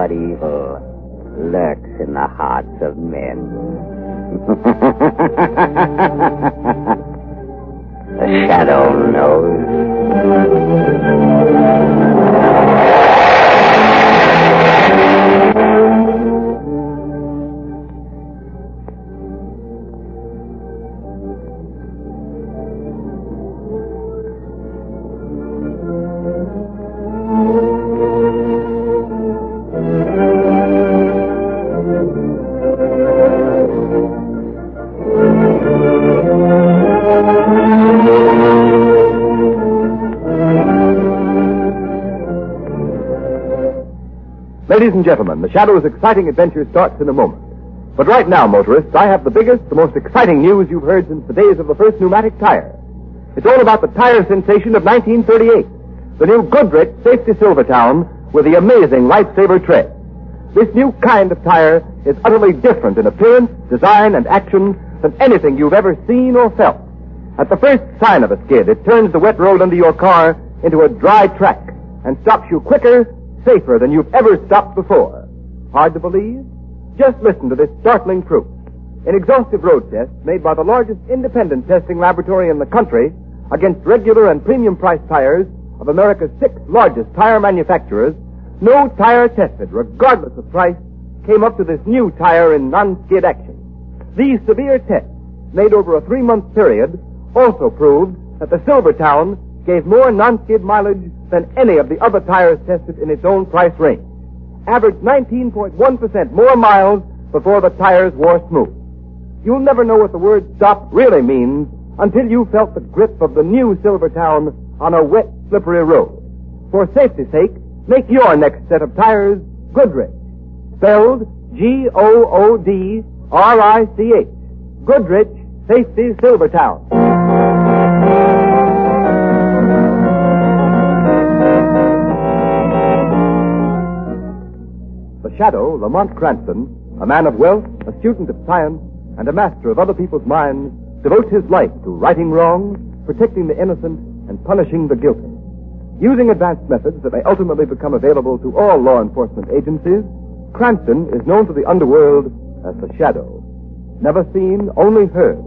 but evil lurks in the hearts of men. The shadow knows. Ladies and gentlemen, the Shadow's exciting adventure starts in a moment. But right now, motorists, I have the biggest, the most exciting news you've heard since the days of the first pneumatic tire. It's all about the tire sensation of 1938, the new Goodrich Safety Silvertown with the amazing Lifesaver tread. This new kind of tire is utterly different in appearance, design, and action than anything you've ever seen or felt. At the first sign of a skid, it turns the wet road under your car into a dry track and stops you quicker, safer than you've ever stopped before. Hard to believe? Just listen to this startling proof. In exhaustive road tests made by the largest independent testing laboratory in the country against regular and premium priced tires of America's 6 largest tire manufacturers, no tire tested, regardless of price, came up to this new tire in non-skid action. These severe tests, made over a 3-month period, also proved that the Silvertown gave more non-skid mileage than any of the other tires tested in its own price range. Averaged 19.1% more miles before the tires wore smooth. You'll never know what the word stop really means until you felt the grip of the new Silvertown on a wet, slippery road. For safety's sake, make your next set of tires Goodrich. Spelled Goodrich. Goodrich Safety Silvertown. The Shadow, Lamont Cranston, a man of wealth, a student of science, and a master of other people's minds, devotes his life to righting wrongs, protecting the innocent, and punishing the guilty. Using advanced methods that may ultimately become available to all law enforcement agencies, Cranston is known to the underworld as the Shadow. Never seen, only heard,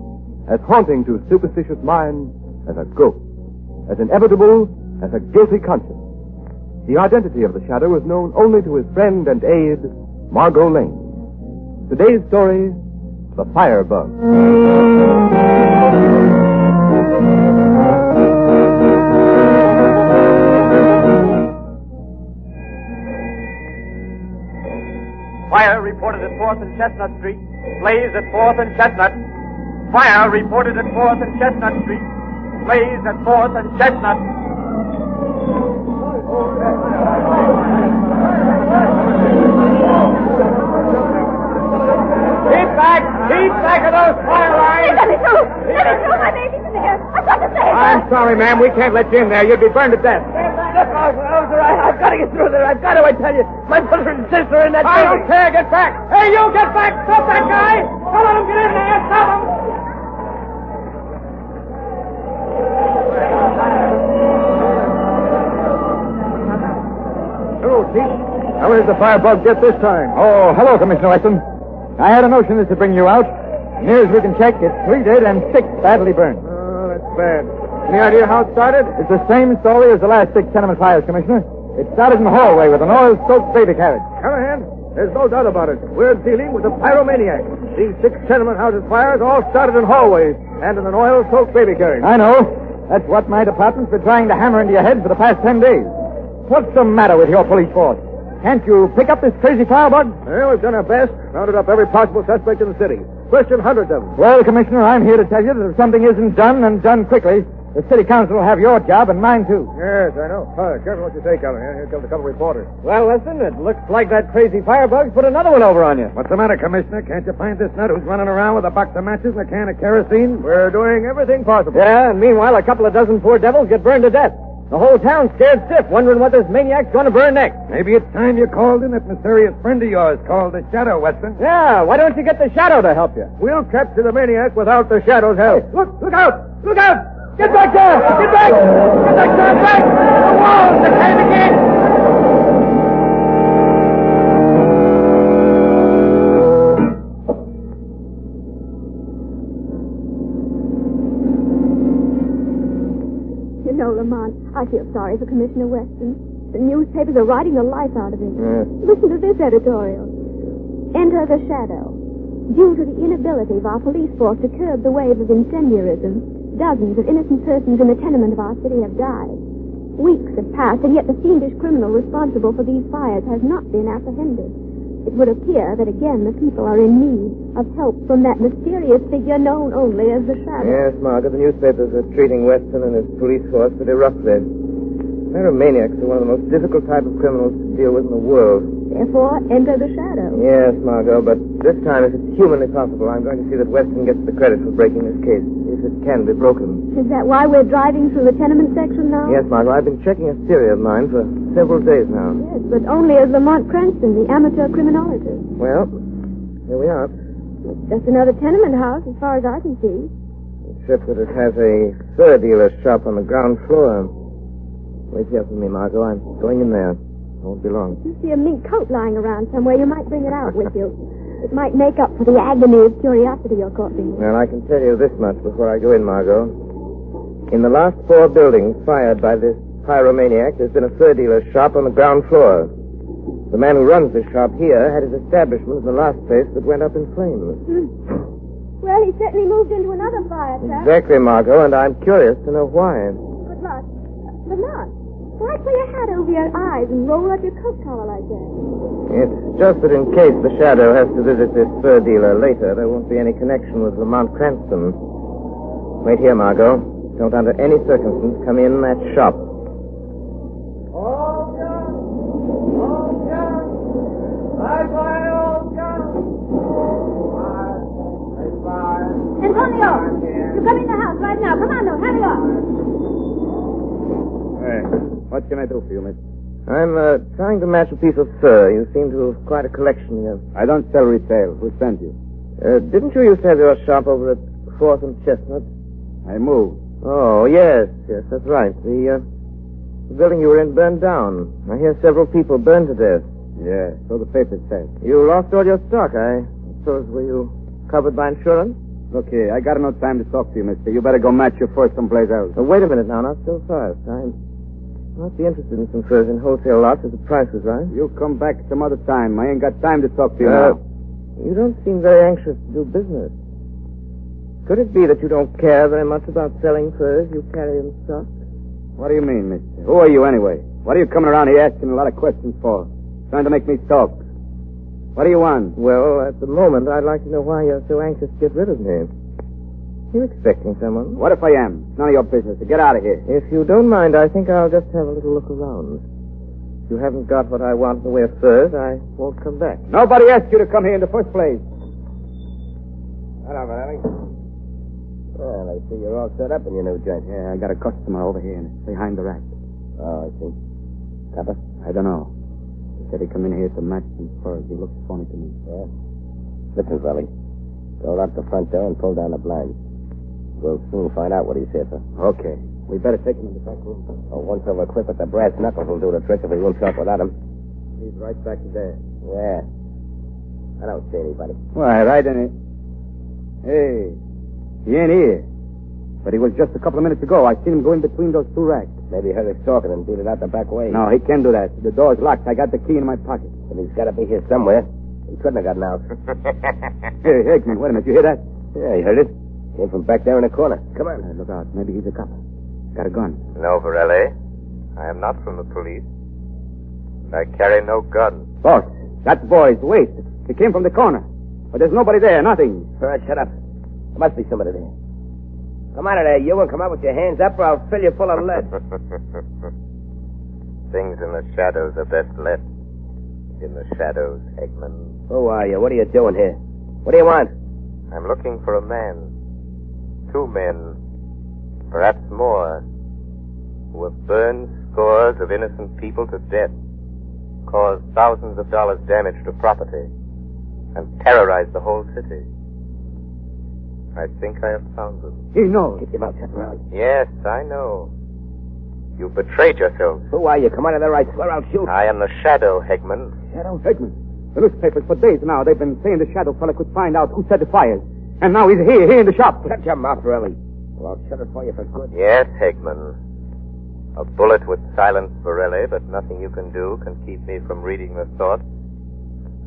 as haunting to superstitious minds as a ghost, as inevitable as a guilty conscience. The identity of the Shadow is known only to his friend and aide, Margo Lane. Today's story, The Firebug. Fire reported at 4th and Chestnut Street. Blaze at 4th and Chestnut. Fire reported at 4th and Chestnut Street. Blaze at 4th and Chestnut. Keep back of those fire lines! Let me through! My baby's in there! I've got to save her! I'm sorry, ma'am. We can't let you in there. You'd be burned to death. I've got to get through there. I've got to, I tell you. My brother and sister are in that I don't care. Get back. Hey, you get back. Stop that guy. Don't let him get in there. Stop him. Hello, Chief. Now, where's the Firebug get this time? Oh, hello, Commissioner Weston. I had a notion this would bring you out. Near as we can check, it's 3 dead and 6 badly burned. Oh, that's bad. Any idea how it started? It's the same story as the last 6 tenement fires, Commissioner. It started in the hallway with an oil-soaked baby carriage. Callahan, there's no doubt about it. We're dealing with a pyromaniac. These 6 tenement houses fires all started in hallways and in an oil-soaked baby carriage. I know. That's what my department's been trying to hammer into your head for the past 10 days. What's the matter with your police force? Can't you pick up this crazy Firebug? Well, we've done our best. Rounded up every possible suspect in the city. Questioned hundreds of them. Well, Commissioner, I'm here to tell you that if something isn't done and done quickly, the city council will have your job and mine, too. Yes, I know. Careful what you say, Callahan. Here comes a couple of reporters. Well, listen, it looks like that crazy firebug put another one over on you. What's the matter, Commissioner? Can't you find this nut who's running around with a box of matches and a can of kerosene? We're doing everything possible. Yeah, and meanwhile, a couple of dozen poor devils get burned to death. The whole town's scared stiff, wondering what this maniac's going to burn next. Maybe it's time you called in that mysterious friend of yours called the Shadow, Weston. Yeah, why don't you get the Shadow to help you? We'll capture the maniac without the Shadow's help. Hey, look out! Look out! Get back there! Get back! Get back there! Back! The walls! The can't again! You know, Lamont, I feel sorry for Commissioner Weston. The newspapers are writing the life out of him. Yes. Listen to this editorial. Enter the shadow. Due to the inability of our police force to curb the wave of incendiarism, dozens of innocent persons in the tenement of our city have died. Weeks have passed, and yet the fiendish criminal responsible for these fires has not been apprehended. It would appear that again the people are in need of help from that mysterious figure known only as the Shadow. Yes, Margaret, the newspapers are treating Weston and his police force pretty roughly. Pyromaniacs are one of the most difficult type of criminals to deal with in the world. Therefore, enter the Shadow. Yes, Margot, but this time, if it's humanly possible, I'm going to see that Weston gets the credit for breaking this case, if it can be broken. Is that why we're driving through the tenement section now? Yes, Margot, I've been checking a theory of mine for several days now. Yes, but only as Lamont Cranston, the amateur criminologist. Well, here we are. It's just another tenement house, as far as I can see. Except that it has a fur dealer's shop on the ground floor. Wait here for me, Margot. I'm going in there. Won't be long. You see a mink coat lying around somewhere, you might bring it out with you. It might make up for the agony of curiosity you're causing. Well, I can tell you this much before I go in, Margot. In the last 4 buildings fired by this pyromaniac, there's been a fur dealer's shop on the ground floor. The man who runs this shop here had his establishment in the last place that went up in flames. Well, he certainly moved into another fire trap. Exactly, Margot, and I'm curious to know why. Good luck. Lamont, why put your hat over your eyes and roll up your coat collar like that? It's just that in case the Shadow has to visit this fur dealer later, there won't be any connection with Lamont Cranston. Wait here, Margot. Don't under any circumstance come in that shop. All guns! All guns! Bye bye, all guns! Bye. Antonio, you come in the house right now. Come on, now, hurry up. Hey, what can I do for you, miss? I'm trying to match a piece of fur. You seem to have quite a collection here. I don't sell retail. Who sent you? Didn't you used to have your shop over at 4th and Chestnut? I moved. Oh, yes, that's right. The building you were in burned down. I hear several people burned to death. Yeah, so the paper said. You lost all your stock, I suppose. Were you covered by insurance? Look here, I got no time to talk to you, mister. You better go match your fur someplace else. Wait a minute now, not so fast. I might be interested in some furs in wholesale lots if the price was right. You come back some other time. I ain't got time to talk to you now. You don't seem very anxious to do business. Could it be that you don't care very much about selling furs you carry in stock? What do you mean, mister? Who are you anyway? What are you coming around here asking a lot of questions for? Trying to make me talk. What do you want? Well, at the moment, I'd like to know why you're so anxious to get rid of me. You expecting someone? What if I am? It's none of your business. So get out of here. If you don't mind, I think I'll just have a little look around. If you haven't got what I want in the way of furs, I won't come back. Nobody asked you to come here in the first place. Hello, Valley. Well, I see you're all set up in your new joint. Yeah, I got a customer over here behind the rack. Oh, I see. Copper? I don't know. He said he'd come in here to match some furs. He looks funny to me. Yeah. Listen, Valley. Go lock the front door and pull down the blinds. We'll soon find out what he's here for. Okay. We better take him in the back room. Oh, once over quick with the brass knuckles will do the trick if we won't talk without him. He's right back there. Yeah. I don't see anybody. Why, right in it. Hey, he ain't here. But he was just a couple of minutes ago. I seen him go in between those 2 racks. Maybe he heard us talking and beat it out the back way. No, he can't do that. The door's locked. I got the key in my pocket. But he's got to be here somewhere. He couldn't have gotten out. Hey, Hickman, wait a minute. You hear that? Yeah, you heard it. Came from back there in the corner. Come on. Look out. Maybe he's a cop. Got a gun. No, Varelli. I am not from the police. I carry no gun. Boss, that boy's waist. He came from the corner. But there's nobody there. Nothing. All right, shut up. There must be somebody there. Come out of there, you, and come out with your hands up or I'll fill you full of lead. Things in the shadows are best left in the shadows, Eggman. Who are you? What are you doing here? What do you want? I'm looking for a man. 2 men. Perhaps more. Who have burned scores of innocent people to death. Caused thousands of dollars damage to property. And terrorized the whole city. I think I have found them. He knows. Keep your mouth shut around. Yes, I know. You betrayed yourselves. Who are you? Come out of there, I swear I'll shoot. I am the Shadow, Hegman. Shadow? Hickman. The newspapers for days now, they've been saying the Shadow fella could find out who set the fires. And now he's here in the shop. Shut your mouth, Riley. Well, I'll shut it for you for good. Yes, Hegman. A bullet would silence Borelli, but nothing you can do can keep me from reading the thoughts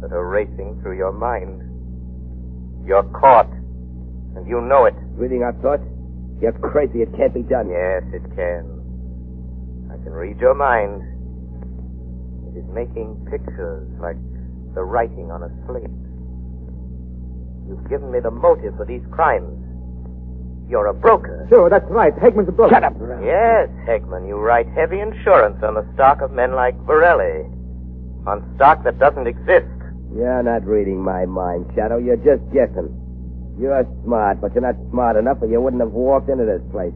that are racing through your mind. You're caught, and you know it. Reading our thoughts? You're crazy. It can't be done. Yes, it can. I can read your mind. It is making pictures like the writing on a slate. You've given me the motive for these crimes. You're a broker. Sure, that's right. Hegman's a broker. Shut up. Yes, Hegman, you write heavy insurance on the stock of men like Borelli. On stock that doesn't exist. You're not reading my mind, Shadow. You're just guessing. You're smart, but you're not smart enough or you wouldn't have walked into this place.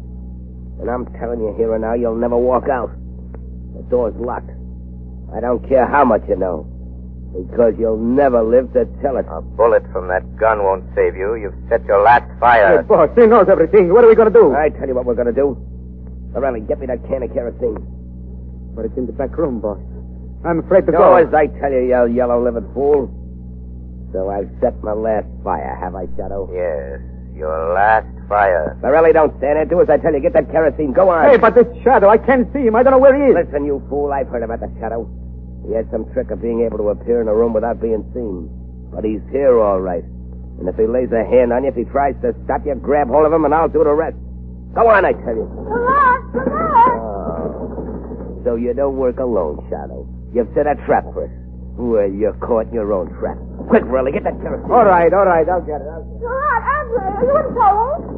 And I'm telling you here and now, you'll never walk out. The door's locked. I don't care how much you know. Because you'll never live to tell it. A bullet from that gun won't save you. You've set your last fire. Hey, boss, he knows everything. What are we going to do? I tell you what we're going to do. Borelli, get me that can of kerosene. But it's in the back room, boss. I'm afraid to Do go. as I tell you, you yellow-livered fool. So I've set my last fire, have I, Shadow? Yes, your last fire. Borelli, don't stand there. Do as I tell you. Get that kerosene. Go on. Hey, but this Shadow, I can't see him. I don't know where he is. Listen, you fool. I've heard about the Shadow. He has some trick of being able to appear in a room without being seen. But he's here, all right. And if he lays a hand on you, if he tries to stop you, grab hold of him, and I'll do the rest. Go on, I tell you. Oh. So you don't work alone, Shadow. You've set a trap for us. Well, you're caught in your own trap. Quick, Borelli, get that kerosene. All right. I'll get it. Andre, are you in trouble?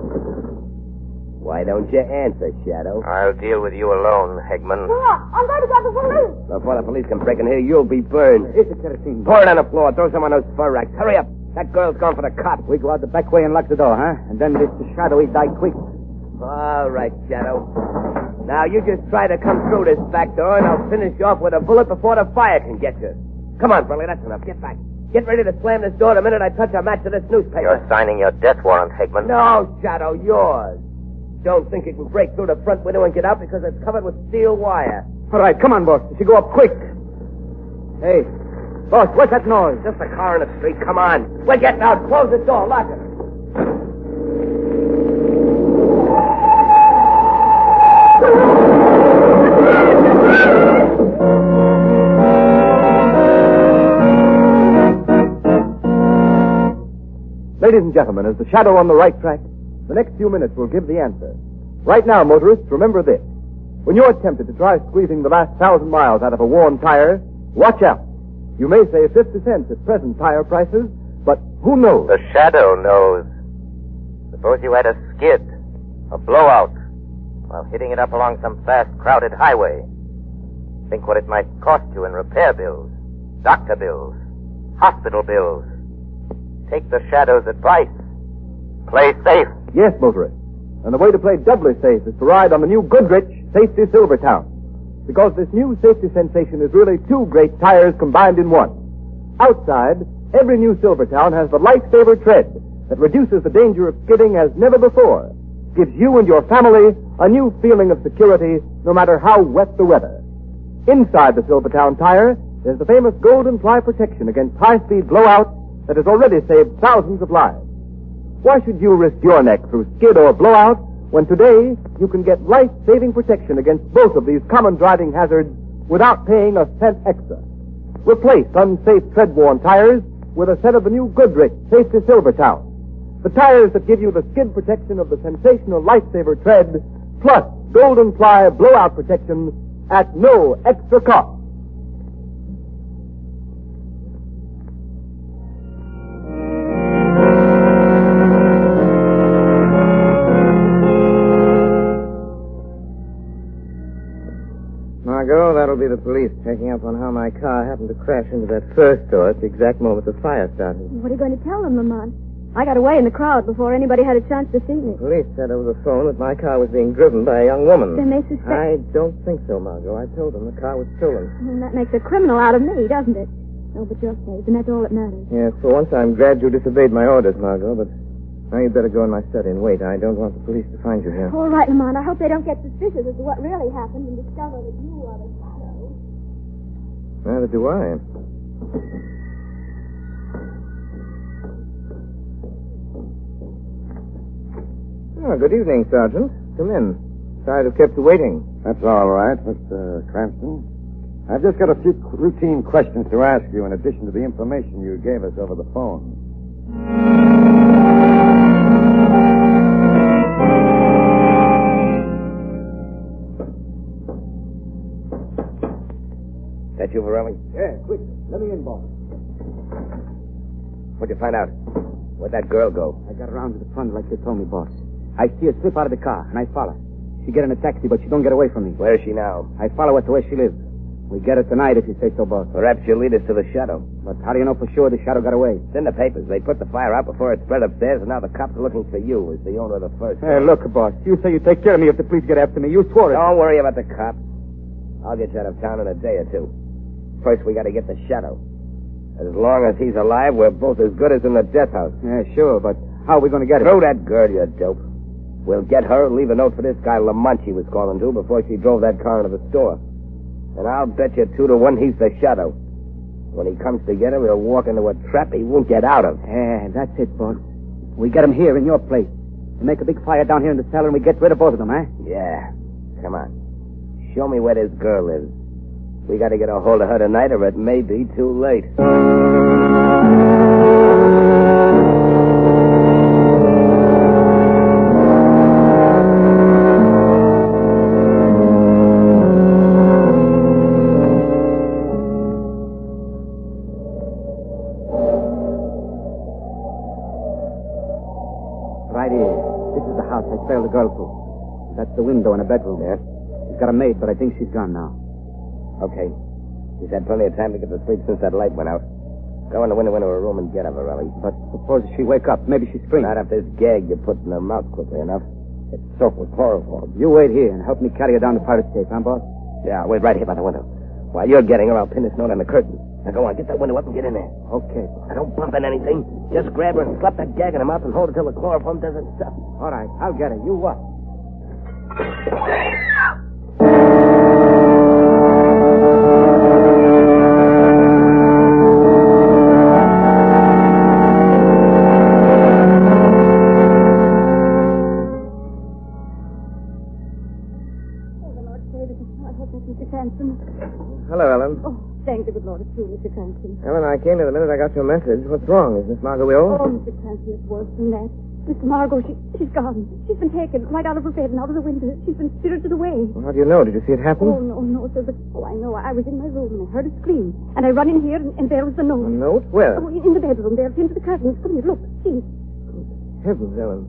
Why don't you answer, Shadow? I'll deal with you alone, Hegman. I'm going to get the police. Before the police can break in here, you'll be burned. Here's the kerosene. Pour it on the floor. Throw some on those fur racks. Hurry up. That girl's gone for the cops. We go out the back way and lock the door, huh? And then this Shadow, he die quick. All right, Shadow. Now, you just try to come through this back door, and I'll finish you off with a bullet before the fire can get you. Come on, Burley, that's enough. Get back. Get ready to slam this door the minute I touch a match to this newspaper. You're signing your death warrant, Hegman. No, Shadow, yours. Don't think you can break through the front window and get out because it's covered with steel wire. All right, come on, boss. You should go up quick. Hey, boss, what's that noise? Just a car in the street. Come on. We're getting out. Close the door. Lock it. Ladies and gentlemen, is the Shadow on the right track? The next few minutes will give the answer. Right now, motorists, remember this. When you're tempted to try squeezing the last 1,000 miles out of a worn tire, watch out. You may save 50 cents at present tire prices, but who knows? The Shadow knows. Suppose you had a skid, a blowout, while hitting it up along some fast, crowded highway. Think what it might cost you in repair bills, doctor bills, hospital bills. Take the Shadow's advice. Play safe. Yes, motorists. And the way to play doubly safe is to ride on the new Goodrich Safety Silvertown. Because this new safety sensation is really two great tires combined in one. Outside, every new Silvertown has the lifesaver tread that reduces the danger of skidding as never before. Gives you and your family a new feeling of security no matter how wet the weather. Inside the Silvertown tire is the famous Golden Ply protection against high-speed blowout that has already saved thousands of lives. Why should you risk your neck through skid or blowout when today you can get life-saving protection against both of these common driving hazards without paying a cent extra? Replace unsafe tread-worn tires with a set of the new Goodrich Safety Silvertown. The tires that give you the skid protection of the sensational lifesaver tread, plus Golden Ply blowout protection at no extra cost. Margo, that'll be the police checking up on how my car happened to crash into that first door at the exact moment the fire started. What are you going to tell them, Lamont? I got away in the crowd before anybody had a chance to see me. Police said over the phone that my car was being driven by a young woman. Then they suspect... I don't think so, Margo. I told them the car was stolen. And that makes a criminal out of me, doesn't it? No, but you're safe, and that's all that matters. Yes, for once I'm glad you disobeyed my orders, Margo, but now you'd better go in my study and wait. I don't want the police to find you here. All right, Lamont. I hope they don't get suspicious as to what really happened and discover that you are the Shadow. Neither do I. Oh, good evening, Sergeant. Come in. Sorry to have kept you waiting. That's all right, Mr. Cranston. I've just got a few routine questions to ask you in addition to the information you gave us over the phone. That you, Varelli? Yeah, quick. Let me in, boss. What'd you find out? Where'd that girl go? I got around to the front like you told me, boss. I see her slip out of the car, and I follow. She get in a taxi, but she don't get away from me. Where is she now? I follow her to where she lives. We get her tonight, if you say so, boss. Perhaps she'll lead us to the shadow. But how do you know for sure the shadow got away? It's in the papers. They put the fire out before it spread upstairs, and now the cops are looking for you as the owner of the first. Hey, look, boss. You say you take care of me if the police get after me. You swore it. Don't worry about the cops. I'll get you out of town in a day or two. First, we got to get the shadow. As long as he's alive, we're both as good as in the death house. Yeah, sure, but how are we going to get him? Throw that girl, you dope. We'll get her and leave a note for this guy Lamont she was calling to before she drove that car into the store. And I'll bet you 2 to 1 he's the shadow. When he comes to get her, he'll walk into a trap he won't get out of. Yeah, that's it, boss. We get him here in your place. We make a big fire down here in the cellar and we get rid of both of them, eh? Yeah. Come on. Show me where this girl lives. We got to get a hold of her tonight or it may be too late. Right here. This is the house I trailed the girl to. That's the window in a bedroom. Yeah? She's got a maid, but I think she's gone now. Okay. She's had plenty of time to get to sleep since that light went out. Go in the window into her room and get her, Varelli. But suppose she wake up. Maybe she screams. Not if this gag you put in her mouth quickly enough. It's soaked with chloroform. You wait here and help me carry her down to Pirate Safe, huh, boss? Yeah, I'll wait right here by the window. While you're getting her, I'll pin this note on the curtain. Now go on, get that window up and get in there. Okay. Now don't bump in anything. Just grab her and slap that gag in her mouth and hold it till the chloroform does its stuff. All right, I'll get her. You what? Hello, Ellen. Oh, thank the good Lord, it's you, Mr. Cranston. Ellen, I came here the minute I got your message. What's wrong? Is Miss Margo ill? Oh, Mr. Cranston, it's worse than that. Miss Margo, she's gone. She's been taken right out of her bed and out of the window. She's been spirited away. Well, how do you know? Did you see it happen? Oh, no, sir, but, I know. I was in my room and I heard a scream. And I run in here and there was the note. A note? Where? Oh, in the bedroom there, pinned to the curtains. Come here, look, see. Heavens, Ellen.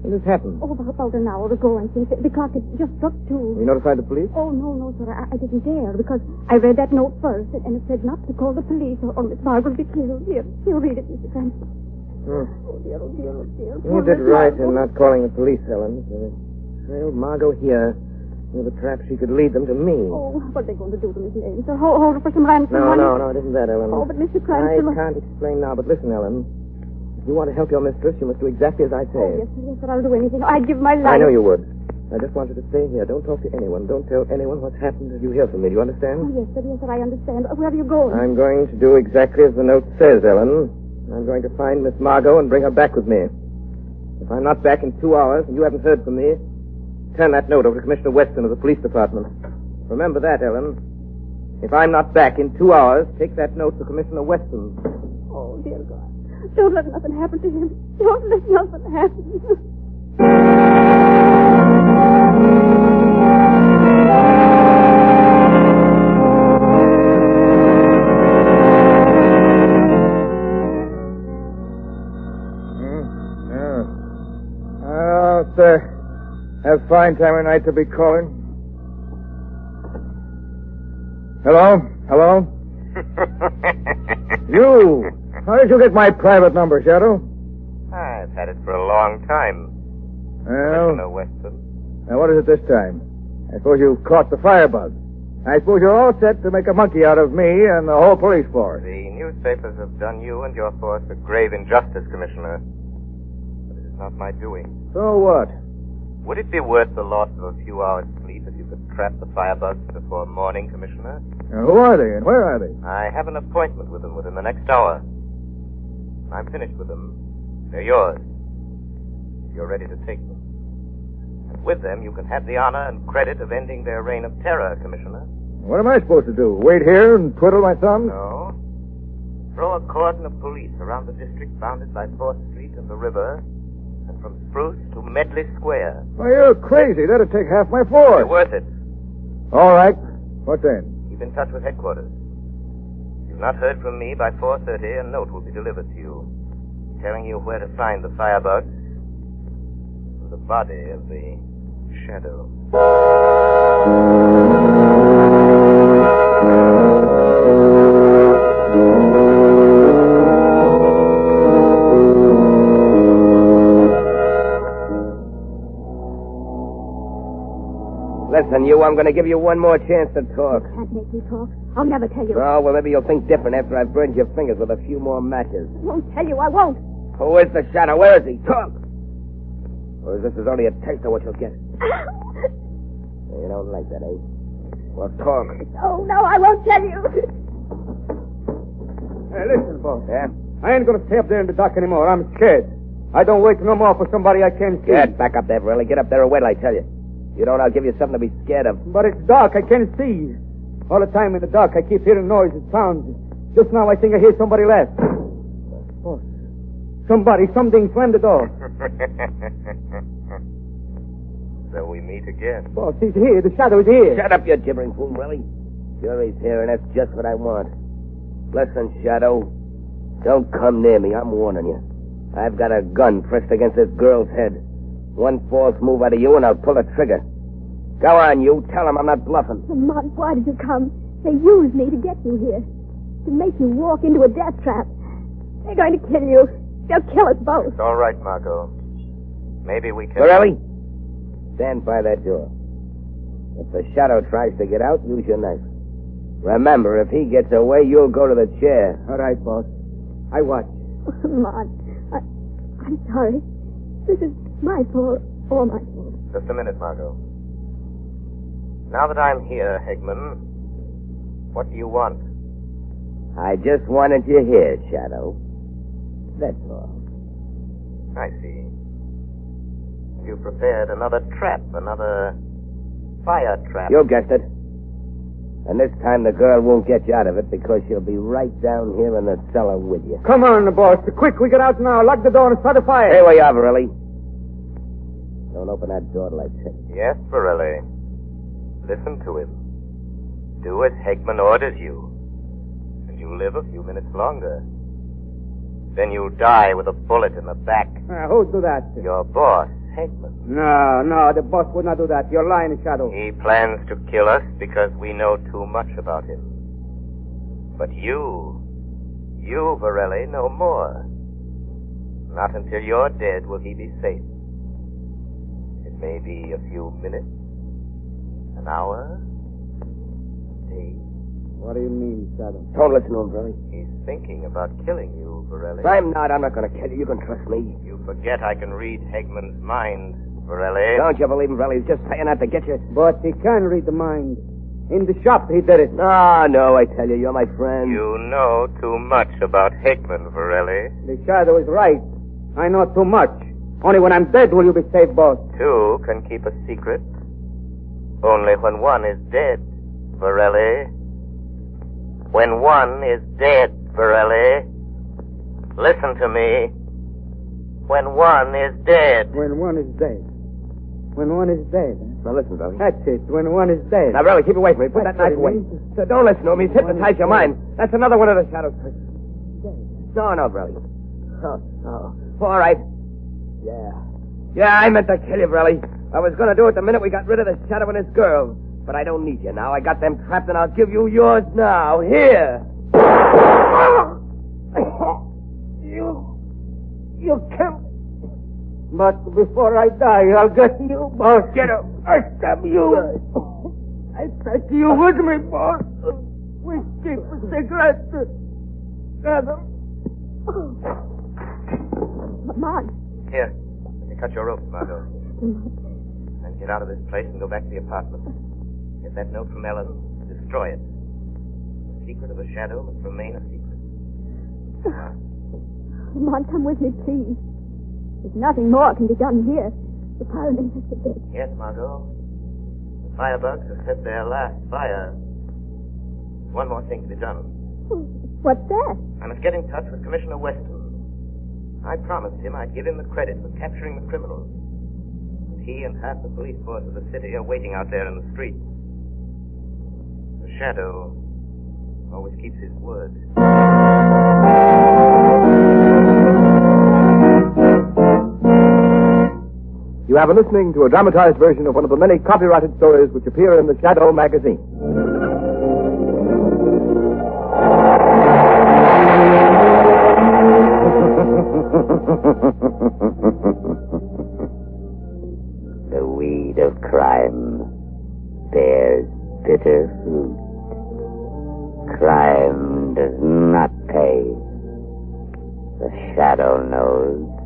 When did this happen? Oh, about an hour ago, I think. The clock had just struck 2. You notified the police? Oh, no, sir. I didn't dare because I read that note first and it said not to call the police or Miss Margo will be killed. Here, read it, Mr. Cranston. Hmm. Oh, dear. You did right in not calling the police, Ellen. Well, Margo here knew the trap she could lead them to me. Oh, what are they going to do to Miss Lane? Sir, hold her for some ransom money? No, it isn't that, Ellen. Oh, but Mr. Cranston... I can't explain now, but listen, Ellen. If you want to help your mistress, you must do exactly as I say. Oh, yes, sir, I'll do anything. I'd give my life. I know you would. I just want you to stay here. Don't talk to anyone. Don't tell anyone what's happened until you hear from me. Do you understand? Oh, yes, sir, I understand. Where are you going? I'm going to do exactly as the note says, Ellen. I'm going to find Miss Margo and bring her back with me. If I'm not back in 2 hours and you haven't heard from me, turn that note over to Commissioner Weston of the police department. Remember that, Ellen. If I'm not back in 2 hours, take that note to Commissioner Weston. Oh, dear God. Don't let nothing happen to him. Don't let nothing happen. Have fine time of night to be calling. Hello? You! How did you get my private number, Shadow? I've had it for a long time. Well, Commissioner Weston. now what is it this time? I suppose you caught the Firebug. I suppose you're all set to make a monkey out of me and the whole police force. The newspapers have done you and your force a grave injustice, Commissioner. But it is not my doing. So what? Would it be worth the loss of a few hours' sleep if you could trap the firebugs before morning, Commissioner? Now, who are they and where are they? I have an appointment with them within the next hour. When I'm finished with them, they're yours. If you're ready to take them. And With them, you can have the honor and credit of ending their reign of terror, Commissioner. What am I supposed to do? Wait here and twiddle my thumbs? No. Throw a cordon of police around the district bounded by 4th Street and the river, and from Spruce to Medley Square. Why, you're crazy. That'd take half my force. You're worth it. All right. What then? Keep in touch with headquarters. If you've not heard from me by 4:30, a note will be delivered to you, telling you where to find the Firebug and the body of the Shadow. Listen, I'm going to give you one more chance to talk. You can't make me talk. I'll never tell you. Oh, well, maybe you'll think different after I've burned your fingers with a few more matches. I won't tell you. I won't. Who is the Shadow? Where is he? Talk! Or is this only a taste of what you'll get? You don't like that, eh? Well, talk. Oh, no, I won't tell you. Hey, listen, boss. Yeah? I ain't going to stay up there in the dark anymore. I'm scared. I don't wait no more for somebody I can't see. Get back up there, Burley. Get up there and wait till I tell you. You don't, I'll give you something to be scared of. But it's dark. I can't see. All the time in the dark, I keep hearing noises, sounds. Just now, I think I hear somebody laugh. Oh, something slammed the door. So we meet again. Boss, he's here. The Shadow is here. Shut up, you gibbering fool, Burley. Sure he's here, and that's just what I want. Listen, Shadow. Don't come near me. I'm warning you. I've got a gun pressed against this girl's head. One false move out of you, and I'll pull the trigger. Go on, you. Tell him I'm not bluffing. Lamont, why did you come? They used me to get you here. To make you walk into a death trap. They're going to kill you. They'll kill us both. It's all right, Margo. Maybe we can... Borelli, stand by that door. If the Shadow tries to get out, use your knife. Remember, if he gets away, you'll go to the chair. All right, boss. I watch. Lamont, I'm sorry. This is my fault, all my fault. Just a minute, Margo. Now that I'm here, Hegman, what do you want? I just wanted you here, Shadow. That's all. I see. You prepared another trap, another fire trap. You guessed it. And this time the girl won't get you out of it because she'll be right down here in the cellar with you. Come on, boss. Quick, we get out now. Lock the door and start a fire. Here we are, Borelli. Don't open that door till I tell you. Yes, Borelli. Listen to him. Do as Hegman orders you. And you live a few minutes longer. Then you die with a bullet in the back. Who'd do that? Your boss, Hegman. No, the boss would not do that. You're lying, Shadow. He plans to kill us because we know too much about him. But you, Borelli, know more. Not until you're dead will he be safe. It may be a few minutes, an hour, a day. What do you mean, Shadow? Don't listen to him, Borelli. He's thinking about killing you, Borelli. I'm not going to kill you. You can trust me. You forget I can read Hegman's mind, Borelli. Don't you believe him, Borelli? He's just saying that to get you. But he can read the mind. In the shop, he did it. No, I tell you, you're my friend. You know too much about Hegman, Borelli. The Shadow is right. I know too much. Only when I'm dead will you be safe, boss. Two can keep a secret. Only when one is dead, Borelli. When one is dead, Borelli. Listen to me. When one is dead. When one is dead. When one is dead. Now listen, Borelli. That's it. When one is dead. Now, Borelli, keep away from me. Put that knife away. So don't listen to him. He's hypnotized your mind. That's another one of the Shadow's tricks. No, Borelli. Oh. All right. Yeah, I meant to kill you, Borelli. I was going to do it the minute we got rid of the Shadow and his girl. But I don't need you now. I got them trapped, and I'll give you yours now. Here. You killed me. But before I die, I'll get you, boss. Get up. I stab you. I take you with me, boss. We keep a cigarette together. Lamont. Here. Let me cut your ropes, Margo. And get out of this place and go back to the apartment. Get that note from Ellen. Destroy it. The secret of the Shadow must remain a secret. Lamont, come with me, please. There's nothing more can be done here. The pyromancers are dead. Yes, Margo. The firebugs have set their last fire. One more thing to be done. What's that? I must get in touch with Commissioner Weston. I promised him I'd give him the credit for capturing the criminals. But he and half the police force of the city are waiting out there in the streets. The Shadow always keeps his word. You have been listening to a dramatized version of one of the many copyrighted stories which appear in the Shadow magazine. The weed of crime bears bitter fruit. Crime does not pay. The Shadow knows.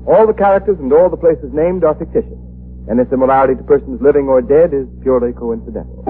All the characters and all the places named are fictitious. Any similarity to persons living or dead is purely coincidental.